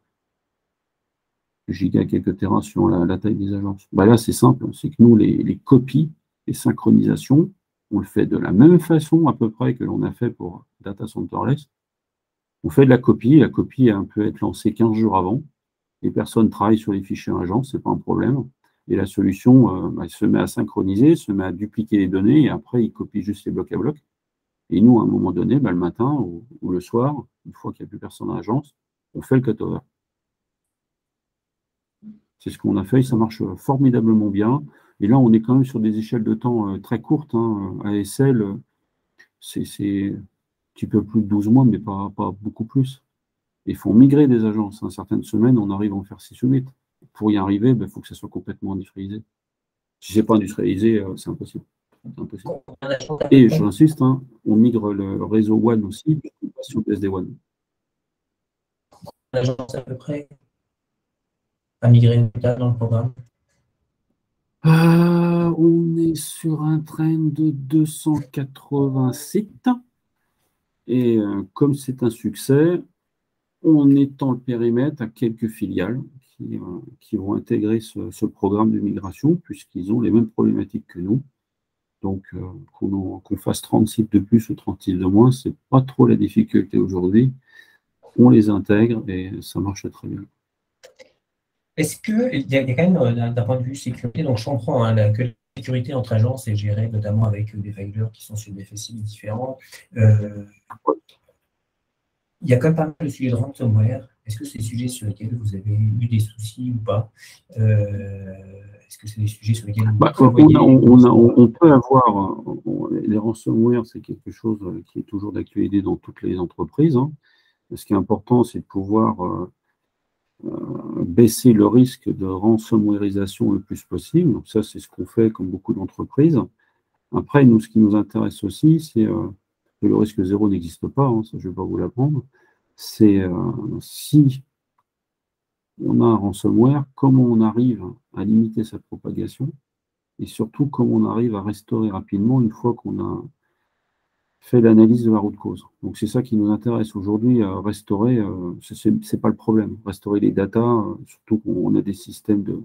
Giga, quelques terras sur la taille des agences. Là, c'est simple, c'est que nous, les copies, les synchronisations, on le fait de la même façon à peu près que l'on a fait pour Data Centerless. On fait de la copie elle peut être lancée 15 jours avant. Les personnes travaillent sur les fichiers en agence, ce n'est pas un problème. Et la solution se met à synchroniser, se met à dupliquer les données, et après, il copie juste les blocs à blocs. Et nous, à un moment donné, le matin ou le soir, une fois qu'il n'y a plus personne dans l'agence, on fait le cutover. C'est ce qu'on a fait et ça marche formidablement bien. Et là, on est quand même sur des échelles de temps très courtes. ASL, c'est un petit peu plus de 12 mois, mais pas beaucoup plus. Il faut migrer des agences. Certaines semaines, on arrive à en faire 6 ou 8. Pour y arriver, il faut que ça soit complètement industrialisé. Si ce n'est pas industrialisé, c'est impossible. Et j'insiste, on migre le réseau WAN aussi, sur le SD-WAN. L'agence à peu près à migrer dans le programme. On est sur un trend de 280 sites. Et comme c'est un succès, on étend le périmètre à quelques filiales qui vont intégrer ce programme de migration, puisqu'ils ont les mêmes problématiques que nous. Donc, qu'on fasse 30 sites de plus ou 30 sites de moins, ce n'est pas trop la difficulté aujourd'hui. On les intègre et ça marche très bien. Est-ce qu'il y a quand même, d'un point de vue sécurité, donc je comprends que la sécurité entre agences est gérée notamment avec des filers qui sont sur des FSI différents. Il y a quand même pas mal de sujets de ransomware. Est-ce que c'est des sujets sur lesquels vous avez eu des soucis ou pas? Est-ce que c'est des sujets sur lesquels vous prévoyez on peut avoir les ransomware, c'est quelque chose qui est toujours d'actualité dans toutes les entreprises. Hein. Ce qui est important, c'est de pouvoir baisser le risque de ransomwareisation le plus possible. Donc ça, c'est ce qu'on fait comme beaucoup d'entreprises. Après, nous, ce qui nous intéresse aussi, c'est que le risque zéro n'existe pas, hein, ça je ne vais pas vous l'apprendre. C'est si on a un ransomware, comment on arrive à limiter sa propagation et surtout comment on arrive à restaurer rapidement une fois qu'on a fait l'analyse de la route cause. Donc c'est ça qui nous intéresse aujourd'hui, à restaurer, c'est pas le problème, restaurer les datas, surtout qu'on a des systèmes de...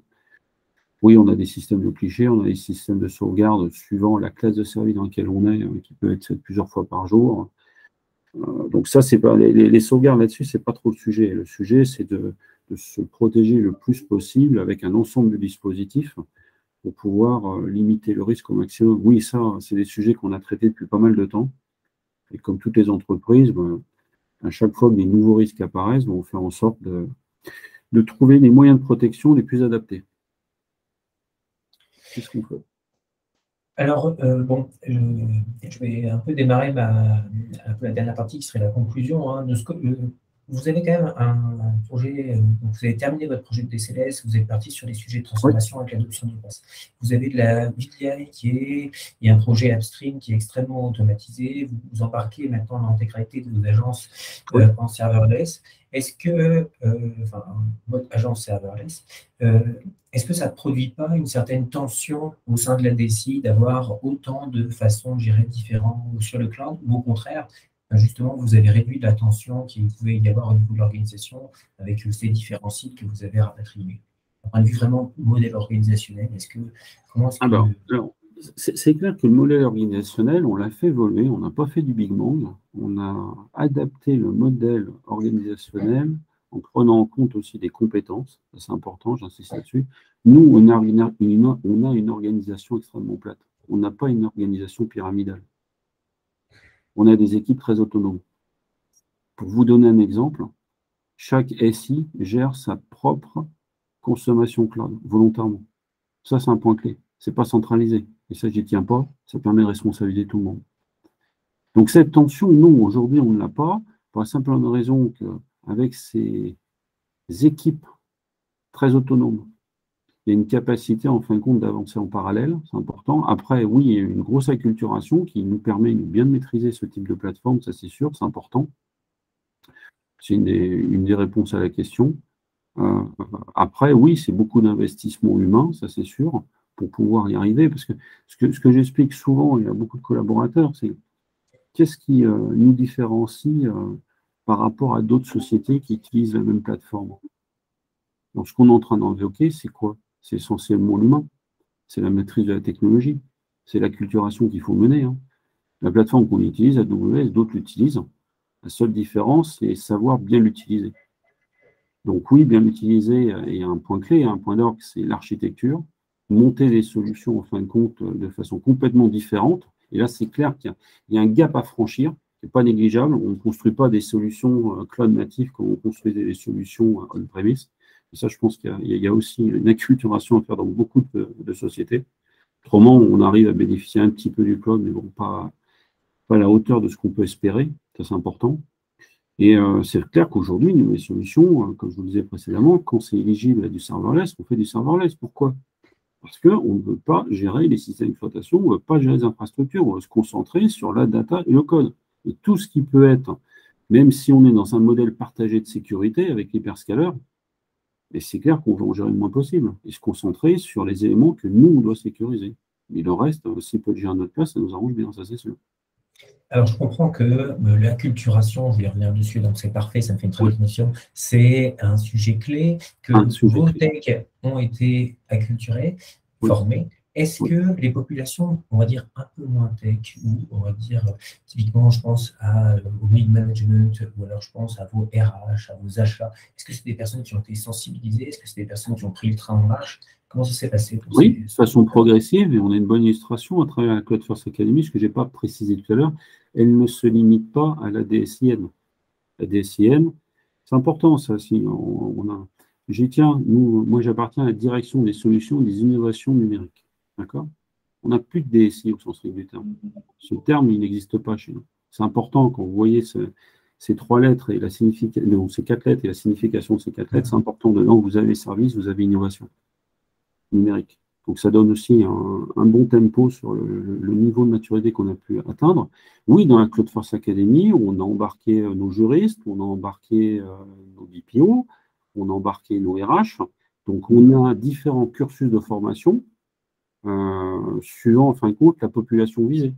Oui, on a des systèmes de clichés, on a des systèmes de sauvegarde suivant la classe de service dans laquelle on est, qui peut être faite plusieurs fois par jour. Donc ça, c'est pas les sauvegardes là-dessus, c'est pas trop le sujet. Le sujet, c'est de se protéger le plus possible avec un ensemble de dispositifs pour pouvoir limiter le risque au maximum. Oui, ça, c'est des sujets qu'on a traités depuis pas mal de temps. Et comme toutes les entreprises, à chaque fois que des nouveaux risques apparaissent, on fait en sorte de trouver les moyens de protection les plus adaptés. C'est ce qu'on fait. Alors, je vais un peu démarrer la dernière partie qui serait la conclusion. Hein, vous avez quand même un projet, donc vous avez terminé votre projet de DCLS, vous êtes parti sur les sujets de transformation avec l'adoption du PaaS. Vous avez de la VDI et un projet upstream qui est extrêmement automatisé. Vous embarquez maintenant l'intégralité de vos agences en serverless. Est-ce que, votre agence serverless, est-ce que ça ne produit pas une certaine tension au sein de la DSI d'avoir autant de façons de gérer différents sur le cloud, ou au contraire, justement, vous avez réduit la tension qu'il pouvait y avoir au niveau de l'organisation avec ces différents sites que vous avez rapatriés? D'un point de vue vraiment modèle organisationnel, comment est-ce que... C'est clair que le modèle organisationnel, on l'a fait évoluer, on n'a pas fait du Big Bang, on a adapté le modèle organisationnel en prenant en compte aussi des compétences, c'est important, j'insiste là-dessus. Nous, on a une organisation extrêmement plate, on n'a pas une organisation pyramidale. On a des équipes très autonomes. Pour vous donner un exemple, chaque SI gère sa propre consommation cloud, volontairement. Ça, c'est un point clé. Ce n'est pas centralisé. Et ça, j'y tiens pas. Ça permet de responsabiliser tout le monde. Donc, cette tension, non, aujourd'hui, on ne l'a pas, pour la simple raison qu'avec ces équipes très autonomes, il y a une capacité, en fin de compte, d'avancer en parallèle. C'est important. Après, oui, il y a une grosse acculturation qui nous permet bien de maîtriser ce type de plateforme, ça, c'est sûr, c'est important. C'est une des réponses à la question. Après, oui, c'est beaucoup d'investissement humain, ça c'est sûr, pour pouvoir y arriver. Parce que ce que j'explique souvent, il y a beaucoup de collaborateurs, c'est qu'est-ce qui nous différencie par rapport à d'autres sociétés qui utilisent la même plateforme. Donc, ce qu'on est en train d'évoquer, c'est quoi? C'est essentiellement l'humain, c'est la maîtrise de la technologie, c'est l'acculturation qu'il faut mener. Hein. La plateforme qu'on utilise, AWS, d'autres l'utilisent. La seule différence, c'est savoir bien l'utiliser. Donc oui, bien l'utiliser, il y a un point clé, un point d'orgue, c'est l'architecture. Monter des solutions, en fin de compte, de façon complètement différente. Et là, c'est clair qu'il y a un gap à franchir, qui n'est pas négligeable. On ne construit pas des solutions cloud native comme on construit des solutions on-premise. Et ça, je pense qu'il y a aussi une acculturation à faire dans beaucoup de sociétés. Autrement, on arrive à bénéficier un petit peu du cloud, mais bon, pas à la hauteur de ce qu'on peut espérer. Ça, c'est important. Et c'est clair qu'aujourd'hui, nous, les solutions, comme je vous le disais précédemment, quand c'est éligible à du serverless, on fait du serverless. Pourquoi? Parce qu'on ne veut pas gérer les systèmes d'exploitation, on ne veut pas gérer les infrastructures, on veut se concentrer sur la data et le code. Et tout ce qui peut être, même si on est dans un modèle partagé de sécurité avec l'hyperscaler, Mais c'est clair qu'on va en gérer le moins possible et se concentrer sur les éléments que nous, on doit sécuriser. Mais le reste, s'il peut le gérer à notre place, ça nous arrange bien, ça c'est sûr. Alors, je comprends que l'acculturation, je vais revenir dessus, donc c'est parfait, ça me fait une très bonne Oui. notion, c'est un sujet clé, que Un sujet vos clé. techs ont été acculturés, Oui. formés. Est-ce Oui. que les populations, on va dire un peu moins tech, ou on va dire, typiquement, je pense au mid-management, ou alors je pense à vos RH, à vos achats, est-ce que c'est des personnes qui ont été sensibilisées? Est-ce que c'est des personnes qui ont pris le train en marche? Comment ça s'est passé pour Oui, de façon progressive, et on a une bonne illustration à travers la Cloud Force Academy, ce que je n'ai pas précisé tout à l'heure, elle ne se limite pas à la DSIN. La DSIN, c'est important ça, si on a. J'y tiens, moi j'appartiens à la direction des solutions et des innovations numériques. D'accord? On n'a plus de DSI au sens strict du terme. Ce terme, il n'existe pas chez nous. C'est important quand vous voyez ces 3 lettres et la signification, ces 4 lettres et la signification de ces 4 lettres, c'est important. Dedans, vous avez service, vous avez innovation numérique. Donc ça donne aussi un bon tempo sur le niveau de maturité qu'on a pu atteindre. Oui, dans la Cloud Force Academy, on a embarqué nos juristes, on a embarqué nos BPO, on a embarqué nos RH. Donc on a différents cursus de formation suivant, en fin de compte, la population visée.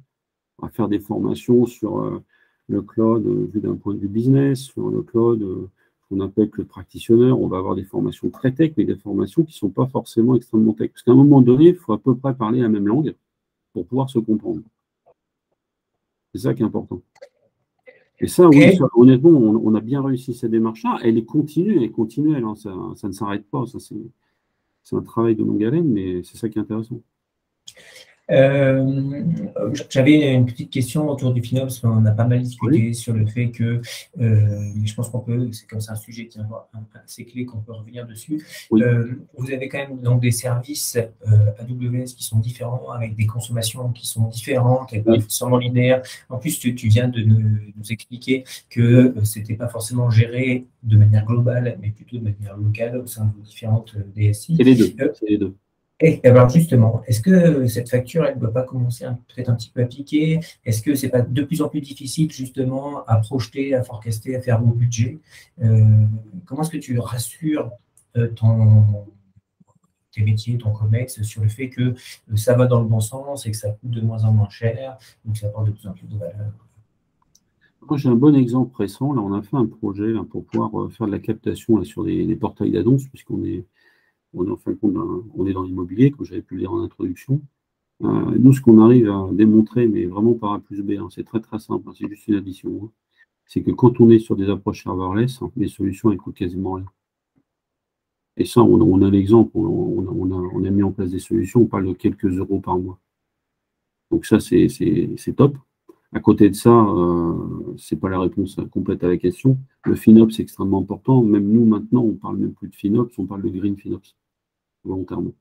On va faire des formations sur le cloud vu d'un point de vue business, sur le cloud qu'on appelle cloud practitioner. On va avoir des formations très tech, mais des formations qui ne sont pas forcément extrêmement tech. Parce qu'à un moment donné, il faut à peu près parler la même langue pour pouvoir se comprendre. C'est ça qui est important. Et ça, Ok. oui, ça, honnêtement, on a bien réussi cette démarche-là. Elle est continue, elle est continuelle. Hein, ça ne s'arrête pas. Ça, c'est un travail de longue haleine, mais c'est ça qui est intéressant. J'avais une petite question autour du FinOps. On a pas mal discuté Oui. sur le fait que, mais je pense qu'on peut, c'est comme ça un sujet qui est assez clé qu'on peut revenir dessus. Oui. Vous avez quand même donc des services AWS qui sont différents, avec des consommations qui sont différentes et pas forcément linéaires. En plus, tu viens de nous expliquer que ce n'était pas forcément géré de manière globale, mais plutôt de manière locale au sein de vos différentes DSI. C'est les deux. C'est les deux. Et alors justement, est-ce que cette facture, elle ne doit pas commencer peut-être un petit peu à piquer? Est-ce que ce n'est pas de plus en plus difficile justement à projeter, à forecaster, à faire vos budgets? Comment est-ce que tu rassures tes métiers, ton COMEX sur le fait que ça va dans le bon sens et que ça coûte de moins en moins cher, donc ça apporte de plus en plus de valeur? Moi, j'ai un bon exemple récent. Là, on a fait un projet là, pour pouvoir faire de la captation là, sur des portails d'annonces, puisqu'on est en fin de compte, on est dans l'immobilier, comme j'avais pu le dire en introduction. Nous, ce qu'on arrive à démontrer, mais vraiment par A plus B, hein, c'est très très simple, hein, c'est juste une addition. Hein, c'est que quand on est sur des approches serverless, hein, les solutions, elles coûtent quasiment rien. Et ça, on a l'exemple, on a mis en place des solutions, on parle de quelques euros par mois. Donc ça, c'est top. À côté de ça, ce n'est pas la réponse complète à la question. Le FinOps, c'est extrêmement important. Même nous, maintenant, on ne parle même plus de FinOps, on parle de Green FinOps, volontairement.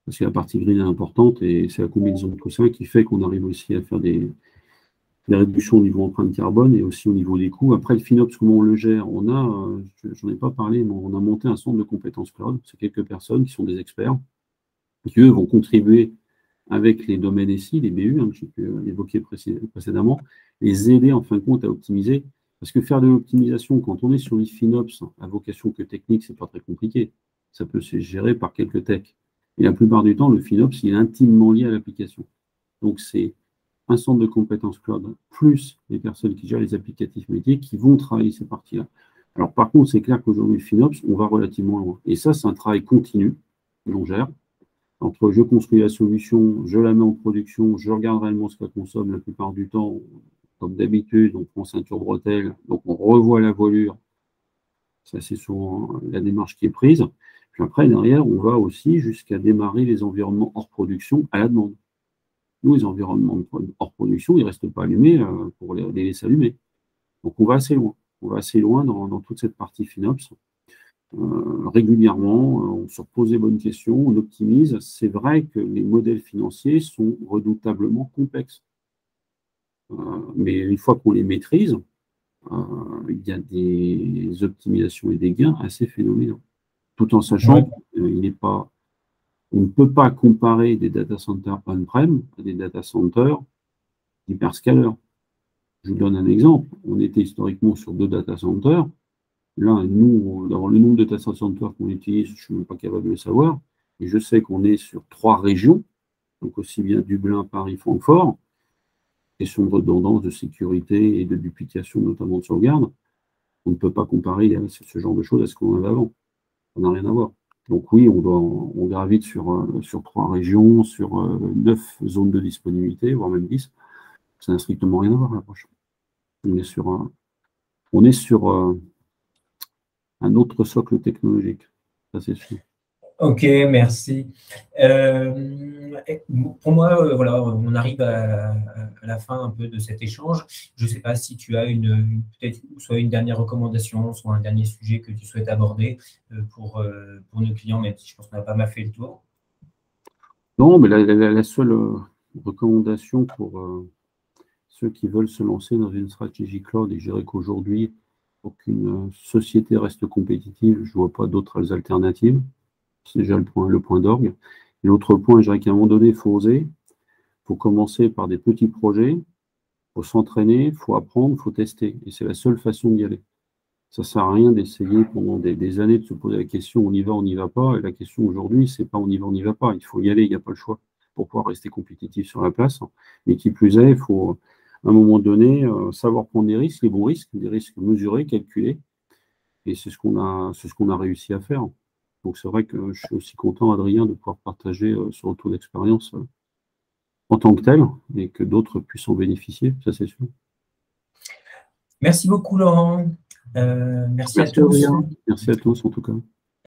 Parce que la partie green est importante et c'est la combinaison de tout ça qui fait qu'on arrive aussi à faire des réductions au niveau empreinte carbone et aussi au niveau des coûts. Après, le FinOps, comment on le gère? J'en ai pas parlé, mais on a monté un centre de compétences cloud. C'est quelques personnes qui sont des experts, qui, eux, vont contribuer avec les domaines SI, les BU, hein, que j'ai pu évoquer précédemment, les aider en fin de compte à optimiser. Parce que faire de l'optimisation, quand on est sur du FinOps, à vocation que technique, c'est pas très compliqué. Ça peut se gérer par quelques techs. Et la plupart du temps, le FinOps, il est intimement lié à l'application. Donc, c'est un centre de compétences cloud, plus les personnes qui gèrent les applicatifs métiers qui vont travailler ces parties-là. Alors, par contre, c'est clair qu'aujourd'hui, le FinOps, on va relativement loin. Et ça, c'est un travail continu que l'on gère. Entre je construis la solution, je la mets en production, je regarde réellement ce qu'elle consomme la plupart du temps. Comme d'habitude, on prend ceinture bretelle, donc on revoit la voilure. Ça, c'est souvent la démarche qui est prise. Puis après, derrière, on va aussi jusqu'à démarrer les environnements hors production à la demande. Nous, les environnements hors production, ils ne restent pas allumés pour les laisser allumer. Donc, on va assez loin. On va assez loin dans toute cette partie FinOps. Régulièrement, on se repose les bonnes questions, on optimise. C'est vrai que les modèles financiers sont redoutablement complexes. Mais une fois qu'on les maîtrise, il y a des optimisations et des gains assez phénoménaux. Tout en sachant qu'on ne peut pas comparer des data centers on-prem à des data centers hyperscalers. Je vous donne un exemple. On était historiquement sur 2 data centers. Là, nous, le nombre de data centers qu'on utilise, je ne suis même pas capable de le savoir. Et je sais qu'on est sur 3 régions, donc aussi bien Dublin, Paris, Francfort. Question de redondance, de sécurité et de duplication, notamment de sauvegarde. On ne peut pas comparer ce genre de choses à ce qu'on avait avant. Ça n'a rien à voir. Donc oui, on gravite sur 3 régions, sur 9 zones de disponibilité, voire même 10. Ça n'a strictement rien à voir l'approche. On est sur un autre socle technologique, ça c'est sûr. Ok, merci. Pour moi, voilà, on arrive à la fin un peu de cet échange. Je ne sais pas si tu as peut-être soit une dernière recommandation, soit un dernier sujet que tu souhaites aborder pour nos clients, même si je pense qu'on a pas mal fait le tour. Non, mais la seule recommandation pour ceux qui veulent se lancer dans une stratégie cloud, et je dirais qu'aujourd'hui, pour qu'une société reste compétitive, je ne vois pas d'autres alternatives. C'est déjà le point d'orgue. Et l'autre point, je dirais qu'à un moment donné, il faut oser. Il faut commencer par des petits projets. Il faut s'entraîner, il faut apprendre, il faut tester. Et c'est la seule façon d'y aller. Ça ne sert à rien d'essayer pendant des années de se poser la question on y va, on n'y va pas. Et la question aujourd'hui, c'est pas on y va, on n'y va pas. Il faut y aller, il n'y a pas le choix pour pouvoir rester compétitif sur la place. Mais qui plus est, il faut à un moment donné savoir prendre des risques, les bons risques, des risques mesurés, calculés. Et c'est ce qu'on a réussi à faire. Donc c'est vrai que je suis aussi content, Adrien, de pouvoir partager ce retour d'expérience en tant que tel et que d'autres puissent en bénéficier, ça c'est sûr. Merci beaucoup, Laurent. Merci à tous. Merci à tous en tout cas.